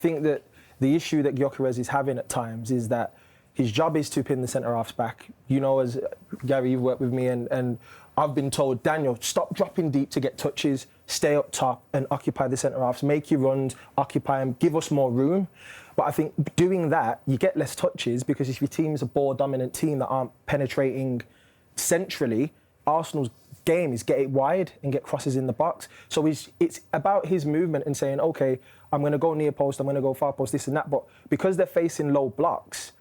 think that the issue that Gyökeres is having at times is that his job is to pin the centre-halves back. You know, as Gary, you've worked with me, and I've been told, Daniel, stop dropping deep to get touches, stay up top and occupy the centre-halves, make your runs, occupy them, give us more room. But I think doing that, you get less touches, because if your team's a ball-dominant team that aren't penetrating centrally, Arsenal's game is get it wide and get crosses in the box. So it's about his movement and saying, OK, I'm going to go near post, I'm going to go far post, this and that. But because they're facing low blocks,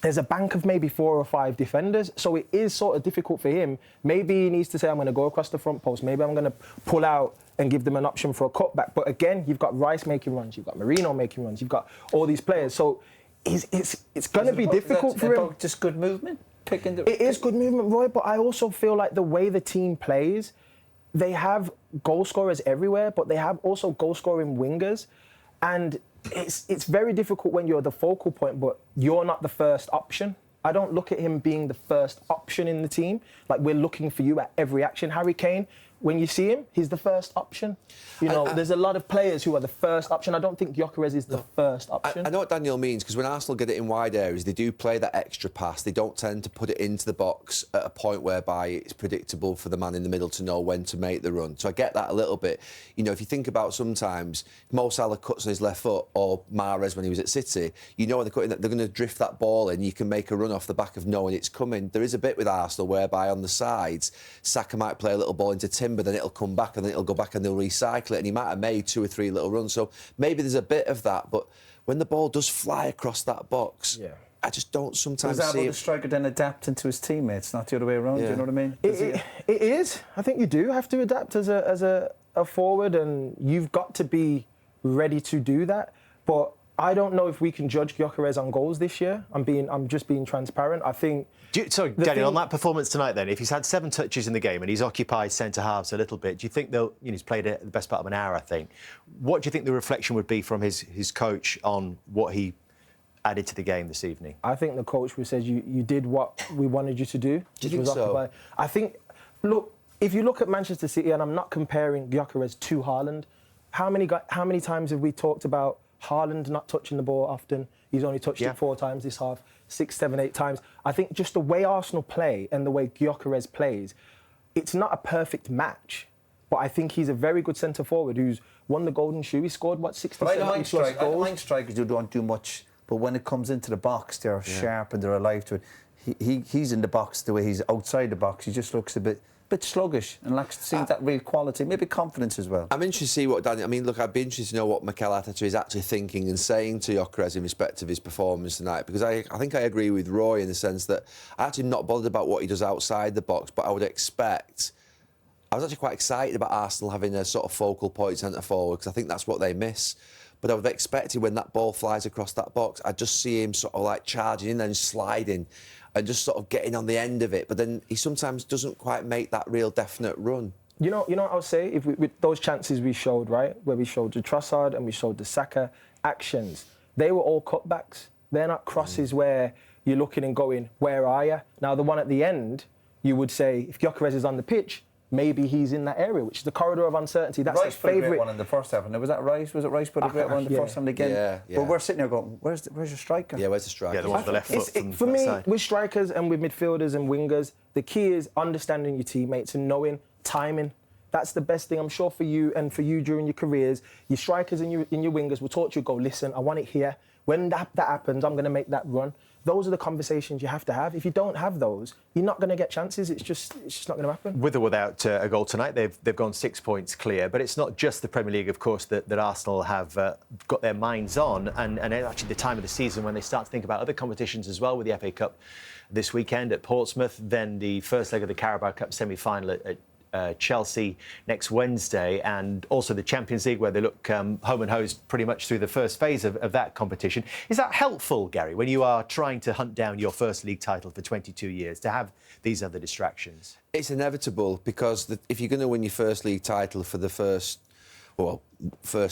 there's a bank of maybe 4 or 5 defenders. So it is sort of difficult for him. Maybe he needs to say, I'm going to go across the front post. Maybe I'm going to pull out and give them an option for a cutback. But again, you've got Rice making runs. You've got Marino making runs. You've got all these players. So it's going to be difficult for him. Just good movement? It is good movement, Roy, but I also feel like the way the team plays, they have goal scorers everywhere, but they have also goal-scoring wingers. And it's very difficult when you're the focal point, but you're not the first option. I don't look at him being the first option in the team. Like, we're looking for you at every action. Harry Kane, when you see him, he's the first option. You know, there's a lot of players who are the first option. I don't think Gyökeres is the first option. I know what Daniel means, because when Arsenal get it in wide areas, they do play that extra pass. They don't tend to put it into the box at a point whereby it's predictable for the man in the middle to know when to make the run. So I get that a little bit. You know, if you think about sometimes Mo Salah cuts on his left foot, or Mahrez when he was at City, you know when they're cutting that, they're going to drift that ball in. You can make a run off the back of knowing it's coming. There is a bit with Arsenal whereby on the sides, Saka might play a little ball into Timber, then it'll come back and then it'll go back and they'll recycle it, and he might have made 2 or 3 little runs. So maybe there's a bit of that, but when the ball does fly across that box, I just don't sometimes see it. Is that about the striker then adapting to his teammates, not the other way around? Do you know what I mean? It is. I think you do have to adapt as a forward, and you've got to be ready to do that. But I don't know if we can judge Gyökeres on goals this year. I'm just being transparent. I think. Sorry, Daniel, on that performance tonight, then, if he's had 7 touches in the game and he's occupied centre halves a little bit, do you think he's played it the best part of an hour, I think. What do you think the reflection would be from his coach on what he added to the game this evening? I think the coach says you did what we wanted you to do. Do you think so? I think, look, if you look at Manchester City, and I'm not comparing Gyökeres to Haaland, how many times have we talked about Haaland not touching the ball often? He's only touched it 4 times this half, 6, 7, 8 times. I think just the way Arsenal play and the way Gyökeres plays, it's not a perfect match. But I think he's a very good centre-forward who's won the Golden Shoe. He scored, 60, 70 plus goals? I don't mind strikers who don't do much, but when it comes into the box, they're sharp and they're alive to it. He's in the box the way he's outside the box. He just looks a bit sluggish and lacks seems that real quality, maybe confidence as well. I'm interested to see what Daniel... I mean, look, I'd be interested to know what Mikel Arteta is actually thinking and saying to Gyökeres in respect of his performance tonight, because I think I agree with Roy in the sense that I'm actually not bothered about what he does outside the box, but I would expect... I was actually quite excited about Arsenal having a sort of focal point centre-forward, because I think that's what they miss. But I would have expected when that ball flies across that box, I'd just see him sort of like charging in and sliding and just sort of getting on the end of it. But then he sometimes doesn't quite make that real definite run. You know what I would say? If with those chances we showed, right, where we showed the Trossard and we showed the Saka actions, they were all cutbacks. They're not crosses where you're looking and going, where are you? Now, the one at the end, you would say, if Gyökeres is on the pitch, maybe he's in that area, which is the corridor of uncertainty. That's Rice the favourite. Put a great one in the first half, and was that Rice? Was it Rice put a great one in the first time again? Yeah. But we're sitting there going, where's your striker? Yeah, where's the striker? Yeah, the one with the left foot. For me, with strikers and with midfielders and wingers, the key is understanding your teammates and knowing timing. That's the best thing, I'm sure, for you and for you during your careers. Your strikers and your wingers will talk to you, go, listen, I want it here. When that happens, I'm going to make that run. Those are the conversations you have to have. If you don't have those, you're not going to get chances. It's just not going to happen. With or without a goal tonight, they've gone 6 points clear. But it's not just the Premier League, of course, that Arsenal have got their minds on. And actually the time of the season when they start to think about other competitions as well, with the FA Cup this weekend at Portsmouth, then the first leg of the Carabao Cup semi-final at Chelsea next Wednesday, and also the Champions League, where they look home and hosed pretty much through the first phase of that competition. Is that helpful, Gary, when you are trying to hunt down your first league title for 22 years, to have these other distractions? It's inevitable, because if you're going to win your first league title for the first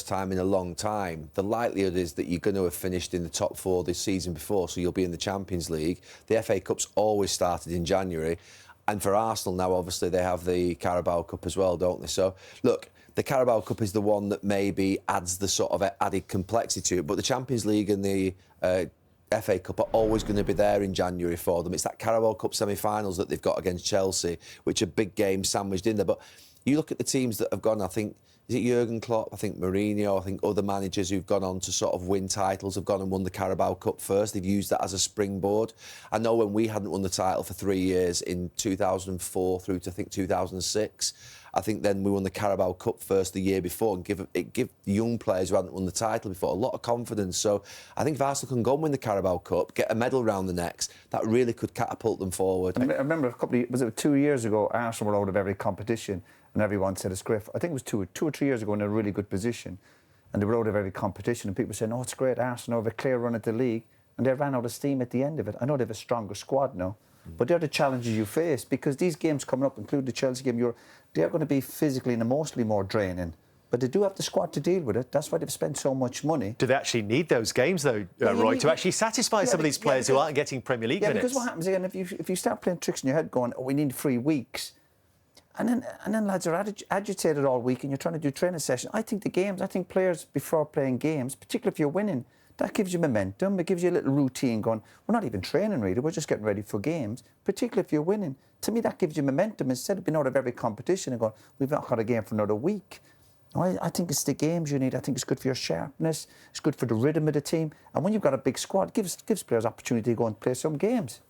time in a long time, the likelihood is that you're going to have finished in the top 4 this season before, so you'll be in the Champions League. The FA Cup's always started in January. And for Arsenal now, obviously, they have the Carabao Cup as well, don't they? So, look, the Carabao Cup is the one that maybe adds the sort of added complexity to it, but the Champions League and the FA Cup are always going to be there in January for them. It's that Carabao Cup semi-finals that they've got against Chelsea, which are big games sandwiched in there. But you look at the teams that have gone, I think, is it Jurgen Klopp? I think Mourinho, I think other managers who've gone on to sort of win titles have gone and won the Carabao Cup first. They've used that as a springboard. I know when we hadn't won the title for 3 years in 2004 through to, I think, 2006, I think then we won the Carabao Cup first the year before and give the young players who hadn't won the title before a lot of confidence. So I think if Arsenal can go and win the Carabao Cup, get a medal round the necks, that really could catapult them forward. I remember was it 2 years ago, Arsenal were out of every competition and everyone said it's great. I think it was two or 3 years ago in a really good position and they were out of every competition and people were saying, oh, it's great, Arsenal have a clear run at the league, and they ran out of steam at the end of it. I know they have a stronger squad now, but they're the challenges you face because these games coming up, including the Chelsea game, they're going to be physically and emotionally more draining. But they do have the squad to deal with it. That's why they've spent so much money. Do they actually need those games, though, Roy, to actually satisfy some of these players who aren't getting Premier League minutes? Yeah, because what happens again, if you start playing tricks in your head going, oh, we need 3 weeks, and then lads are agitated all week and you're trying to do training sessions. I think players, before playing games, particularly if you're winning, that gives you momentum. It gives you a little routine going, we're not even training really, we're just getting ready for games, particularly if you're winning. To me, that gives you momentum instead of being out of every competition and going, we've not got a game for another week. I think it's the games you need. I think it's good for your sharpness. It's good for the rhythm of the team. And when you've got a big squad, it gives players opportunity to go and play some games.